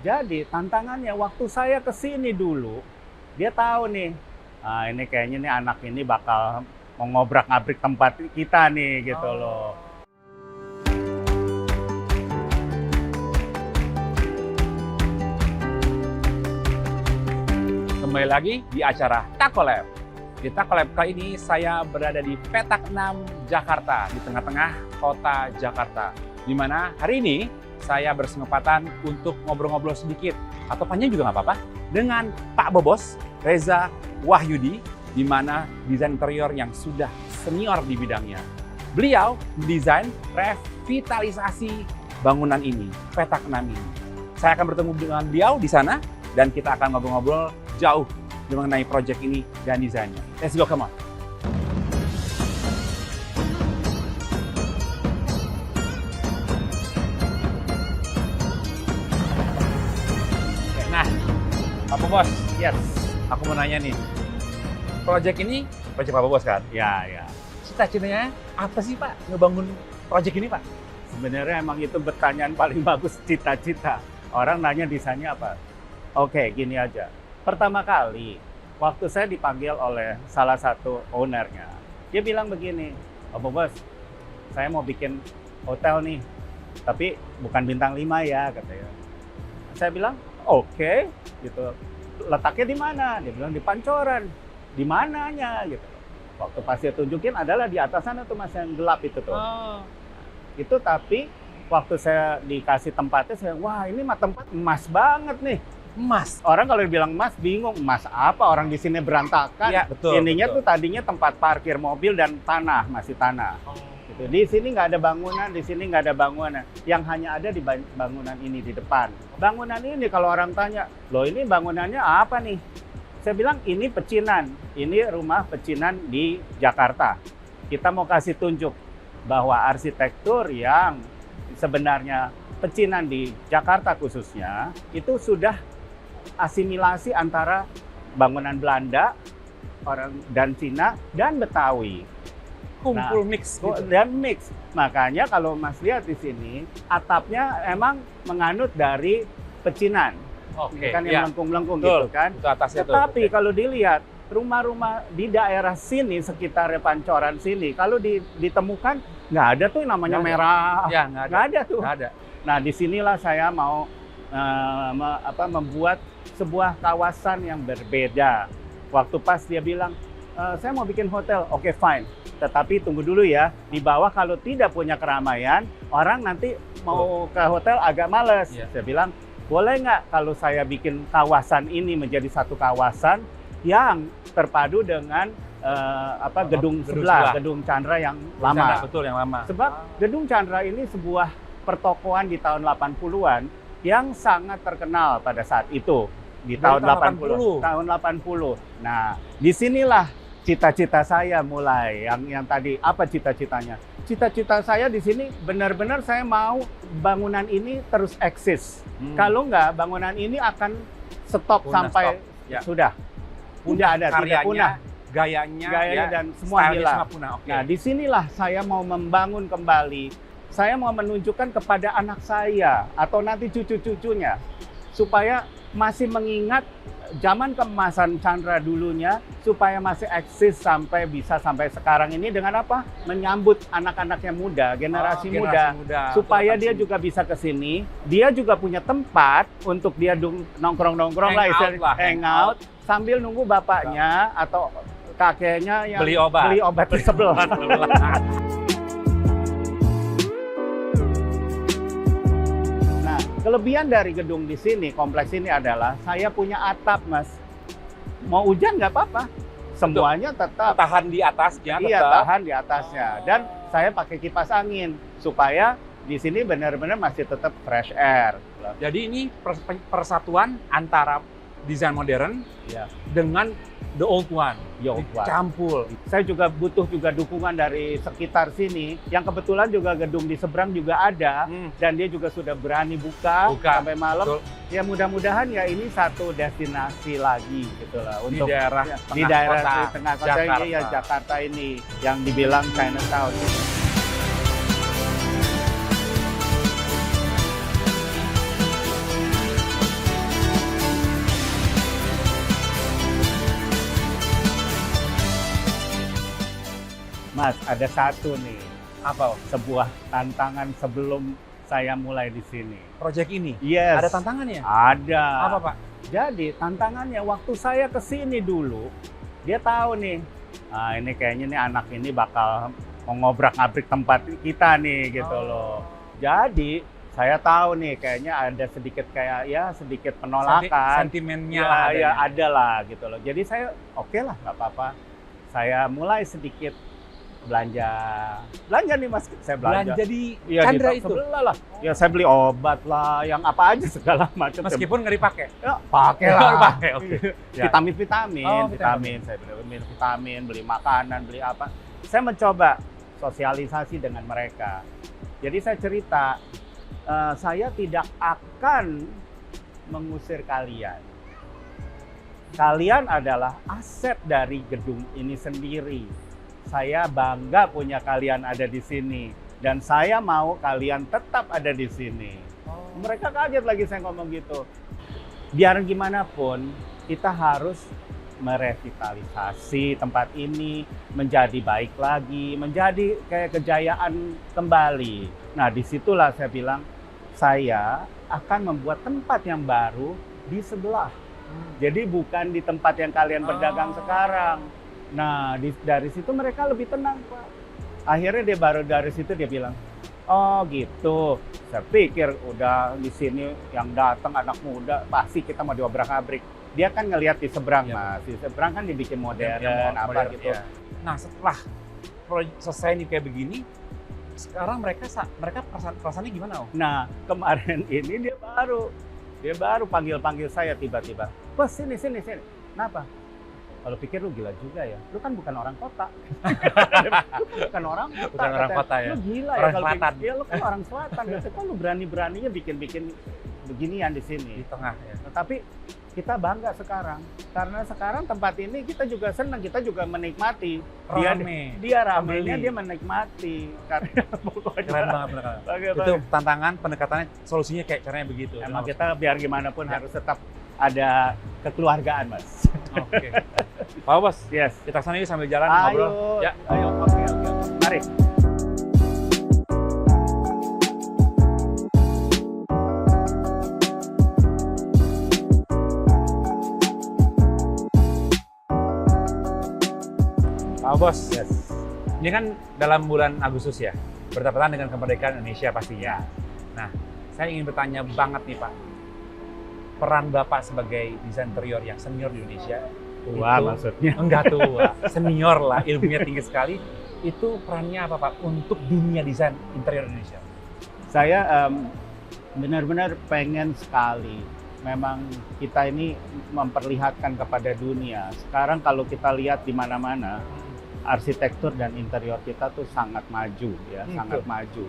Jadi tantangannya waktu saya ke sini dulu, dia tahu nih, ini kayaknya nih anak ini bakal mau ngobrak-ngabrik tempat kita nih gitu loh. Kembali lagi di acara Takolab. Di Takolab kali ini saya berada di Petak 6 Jakarta, di tengah-tengah kota Jakarta. Di mana hari ini saya berkesempatan untuk ngobrol-ngobrol sedikit, atau panjang juga nggak apa-apa, dengan Pak Bobos, Reza Wahyudi, di mana desain interior yang sudah senior di bidangnya. Beliau mendesain revitalisasi bangunan ini, Petak 6 ini. Saya akan bertemu dengan beliau di sana, dan kita akan ngobrol-ngobrol jauh mengenai proyek ini dan desainnya. Let's go, come on. Nah, Pak Bobos, Yes, aku mau nanya nih. Proyek ini, proyek Pak Bobos kan? ya. Cita-citanya apa sih Pak ngebangun proyek ini Pak? Sebenarnya emang itu pertanyaan paling bagus, cita-cita. Orang nanya desainnya apa? Oke, gini aja. Pertama kali, waktu saya dipanggil oleh salah satu ownernya, dia bilang begini, "Pak Bobos, saya mau bikin hotel nih, tapi bukan bintang 5 ya," katanya. Saya bilang, "Oke," gitu. "Letaknya di mana?" Dia bilang, "Di Pancoran." "Di mananya?" gitu. Waktu pas dia tunjukin adalah di atas sana tuh Mas, yang gelap itu tuh. Oh. Itu tapi waktu saya dikasih tempatnya, saya, wah ini mah tempat emas banget nih. Emas. Orang kalau bilang emas bingung, emas apa? Orang di sini berantakan. Iya, betul. Ininya betul. tuh tadinya tempat parkir mobil dan tanah, masih tanah. Gitu. Di sini nggak ada bangunan, di sini nggak ada bangunan. Yang hanya ada di bangunan ini di depan. Bangunan ini kalau orang tanya, loh ini bangunannya apa nih? Saya bilang ini pecinan, ini rumah pecinan di Jakarta. Kita mau kasih tunjuk bahwa arsitektur yang sebenarnya pecinan di Jakarta khususnya itu sudah asimilasi antara bangunan Belanda, orang dan Cina dan Betawi. Kumpul mix gitu. Dan mix. Makanya kalau Mas lihat di sini atapnya emang menganut dari pecinan. Oke. Kan ya. yang melengkung-melengkung Betul. gitu kan. Itu atasnya tuh. Tetapi Oke. kalau dilihat rumah-rumah di daerah sini sekitar Pancoran sini kalau ditemukan nggak ada tuh yang namanya Nggak ada. merah. Ya, nggak ada. Nggak ada tuh. Nggak ada. Nah, disinilah saya mau membuat sebuah kawasan yang berbeda. Waktu pas dia bilang, saya mau bikin hotel, oke fine. Tetapi tunggu dulu ya, di bawah kalau tidak punya keramaian, orang nanti mau ke hotel agak males. Iya. Saya bilang, boleh nggak kalau saya bikin kawasan ini menjadi satu kawasan yang terpadu dengan gedung sebelah, Gedung Chandra yang lama. Sana, betul, yang lama. Sebab Gedung Chandra ini sebuah pertokoan di tahun 80-an yang sangat terkenal pada saat itu. Di Dari tahun tahun 80. Tahun 80. Nah, disinilah cita-cita saya mulai. Yang tadi, apa cita-citanya? Cita-cita saya di sini benar-benar saya mau bangunan ini terus eksis. Kalau enggak, bangunan ini akan stop Punah, sampai stop. Ya. sudah. Tidak ada, tidak karyanya, punah. gayanya Gayanya ya, dan semua stylenya hilang. semua punah. Oke. Nah, disinilah saya mau membangun kembali. Saya mau menunjukkan kepada anak saya atau nanti cucu-cucunya supaya masih mengingat zaman keemasan Chandra dulunya, supaya masih eksis sampai sekarang ini dengan apa? Menyambut anak-anaknya muda, generasi muda. Supaya dia juga bisa ke sini, dia juga punya tempat untuk dia nongkrong-nongkrong lah, hangout sambil nunggu bapaknya atau kakeknya yang beli obat di sebelah. Nah, kelebihan dari gedung di sini, kompleks ini adalah saya punya atap, Mas. Mau hujan nggak apa-apa, semuanya tetap tahan di atasnya. iya, tetap. tahan di atasnya. Dan saya pakai kipas angin supaya di sini benar-benar masih tetap fresh air. Jadi ini persatuan antara desain modern Ya. dengan the old one. Campur. Saya juga butuh juga dukungan dari sekitar sini. Yang kebetulan juga gedung di seberang juga ada dan dia juga sudah berani buka sampai malam. Betul. Ya mudah-mudahan ya ini satu destinasi lagi gitu lah untuk di daerah di daerah kota di tengah kota Jakarta. ini ya Jakarta ini yang dibilang Chinatown. Mas, ada satu nih, Apa? sebuah tantangan sebelum saya mulai di sini. Proyek ini? Yes. Ada tantangannya? Ada. Apa, Pak? Jadi tantangannya waktu saya ke sini dulu, dia tahu nih, ini kayaknya nih anak ini bakal mau ngobrak-ngabrik tempat kita nih gitu loh. Jadi saya tahu nih kayaknya ada sedikit kayak ya sedikit penolakan. Sentimennya Ya, lah ya adanya. ada lah gitu loh. Jadi saya oke lah nggak apa-apa. Saya mulai sedikit belanja nih Mas, saya belanja. Belanja di Iya, Chandra di itu? sebelah lah. Ya saya beli obat lah, yang apa aja segala macam. Meskipun nggak dipakai? Ya, pakai lah. Pakai, oke. Ya. Vitamin, Oh, vitamin. Saya beli vitamin, beli makanan, beli apa. Saya mencoba sosialisasi dengan mereka. Jadi saya cerita, saya tidak akan mengusir kalian. Kalian adalah aset dari gedung ini sendiri. Saya bangga punya kalian ada di sini. Dan saya mau kalian tetap ada di sini. Mereka kaget lagi saya ngomong gitu. Biar gimana pun, kita harus merevitalisasi tempat ini menjadi baik lagi, menjadi kayak kejayaan kembali. Nah, disitulah saya bilang, saya akan membuat tempat yang baru di sebelah. Jadi bukan di tempat yang kalian berdagang sekarang. Nah, dari situ mereka lebih tenang, Pak. Akhirnya dia baru dari situ dia bilang, oh gitu. Saya pikir udah di sini yang datang anak muda pasti kita mau diobrak-abrik. Dia kan ngelihat di seberang, Ya, Mas. Di seberang kan dibikin modern, apa modern, gitu. ya. Nah, setelah selesai nih kayak begini, sekarang mereka perasaannya gimana, Om? Nah, kemarin ini dia baru panggil saya tiba-tiba. Bos, sini. Kenapa? Kalau pikir lu gila juga ya. Lu kan bukan orang kota. Lu bukan orang kota. Bukan orang katanya. kota ya. Lu gila Orang ya kalau selatan. pikir. Ya lu kan orang selatan. Kok lu berani-beraninya bikin beginian di sini. Di tengah ya. Nah, tapi kita bangga sekarang. Karena sekarang tempat ini kita juga senang, kita juga menikmati. Rame. Dia ramenya, Pembeli. dia menikmati. Karena pokoknya Keren banget beneran. bagaimana. Itu tantangan pendekatannya, solusinya kayak caranya begitu. Emang kita biar gimana pun Ya. harus tetap ada kekeluargaan, Mas. Oke. Pak Bos, Yes. kita kesana ini sambil jalan Ayo, ngobrol. Ya. ayo, oke. Mari. Pak Bos, Yes. ini kan dalam bulan Agustus ya, bertepatan dengan kemerdekaan Indonesia pastinya. Nah, saya ingin bertanya banget nih Pak, peran Bapak sebagai desain interior yang senior di Indonesia, Tua itu- maksudnya. enggak tua, senior lah, ilmunya tinggi sekali, itu perannya apa Pak untuk dunia desain interior Indonesia? Saya benar-benar pengen sekali. Memang kita ini memperlihatkan kepada dunia. Sekarang kalau kita lihat di mana-mana, arsitektur dan interior kita tuh sangat maju ya, sangat maju.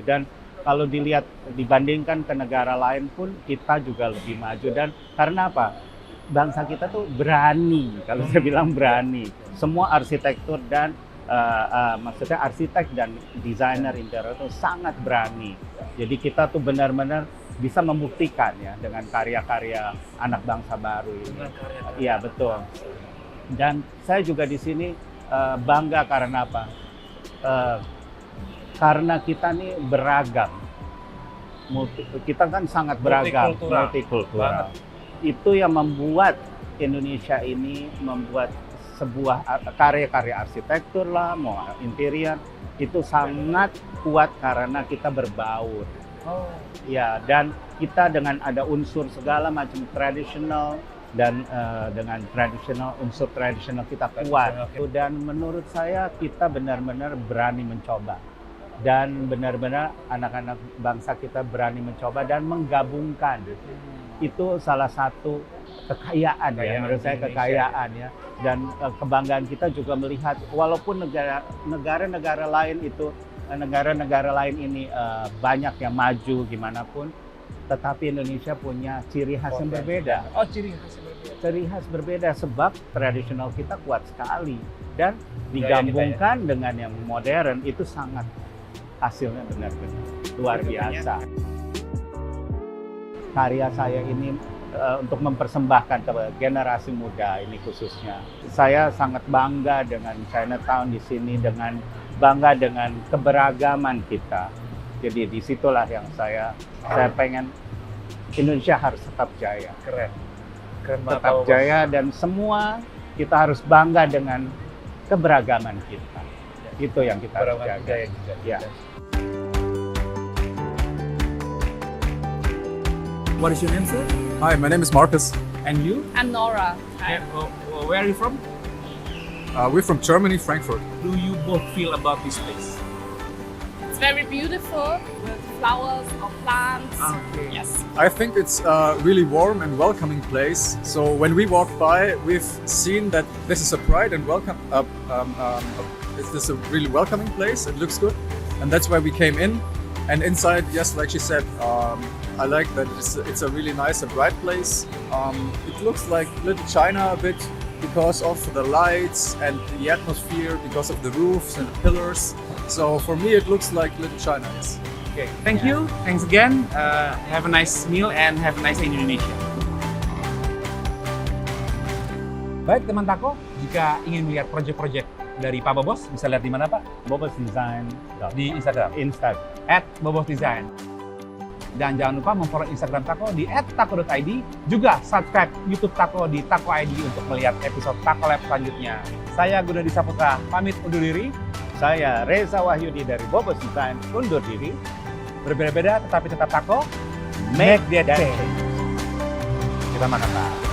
Dan kalau dilihat dibandingkan ke negara lain pun kita juga lebih maju. Dan karena apa? Bangsa kita tuh berani, kalau saya bilang berani. Semua arsitektur dan maksudnya arsitek dan desainer interior itu sangat berani. Jadi kita tuh benar-benar bisa membuktikan ya dengan karya-karya anak bangsa baru ini. Iya betul. Dan saya juga di sini bangga karena apa? Karena kita nih beragam. Kita kan sangat beragam, multikultural. Itu yang membuat Indonesia ini membuat sebuah karya-karya arsitektur lah, mau interior itu sangat kuat karena kita berbaur. Oh. Ya, dan kita dengan ada unsur segala macam tradisional dan dengan unsur tradisional kita kuat. Tradisional, oke. Dan menurut saya kita benar-benar berani mencoba. Dan benar-benar anak-anak bangsa kita berani mencoba dan menggabungkan. Itu salah satu kekayaan ya, menurut saya kekayaan ya. Dan kebanggaan kita juga melihat walaupun negara-negara lain itu negara-negara lain ini banyak yang maju gimana pun, tetapi Indonesia punya ciri khas yang berbeda. Oh, ciri khas yang berbeda. Ciri khas berbeda sebab tradisional kita kuat sekali dan digabungkan dengan yang modern itu sangat hasilnya benar-benar luar biasa. karya saya ini untuk mempersembahkan ke generasi muda ini khususnya. Saya sangat bangga dengan Chinatown di sini, bangga dengan keberagaman kita. Jadi disitulah yang saya pengen Indonesia harus tetap jaya. Keren banget. Tetap jaya dan semua kita harus bangga dengan keberagaman kita. Itu yang kita harus jaga. Ya. What is your name, sir? Hi, my name is Marcus. And you? I'm Nora. Hi. Where are you from? We're from Germany, Frankfurt. Do you both feel about this place? It's very beautiful with flowers or plants. Okay. Yes. I think it's a really warm and welcoming place. So when we walk by, we've seen that this is a pride and welcome. This is a really welcoming place. It looks good, and that's why we came in. And inside, yes, like she said, I like that it's a really nice and bright place. It looks like Little China a bit because of the lights and the atmosphere, because of the roofs and the pillars. So for me, it looks like Little China. Yes. Okay. Thank you. Thanks again. Have a nice meal and have a nice day in Indonesia. Baik teman Tako, jika ingin melihat proyek-proyek dari Pak Bobos, bisa lihat di mana Pak? Bobos Design Di Instagram. @bobosdesign. Dan jangan lupa memfollow Instagram Tako di @tako.id. Juga subscribe YouTube Tako di Tako ID untuk melihat episode Tako Lab selanjutnya. Saya Gunadi Saputra, pamit undur diri. Saya Reza Wahyudi dari Bobos Design undur diri. Berbeda-beda tetapi tetap Tako. Make that change. Kita makan Pak.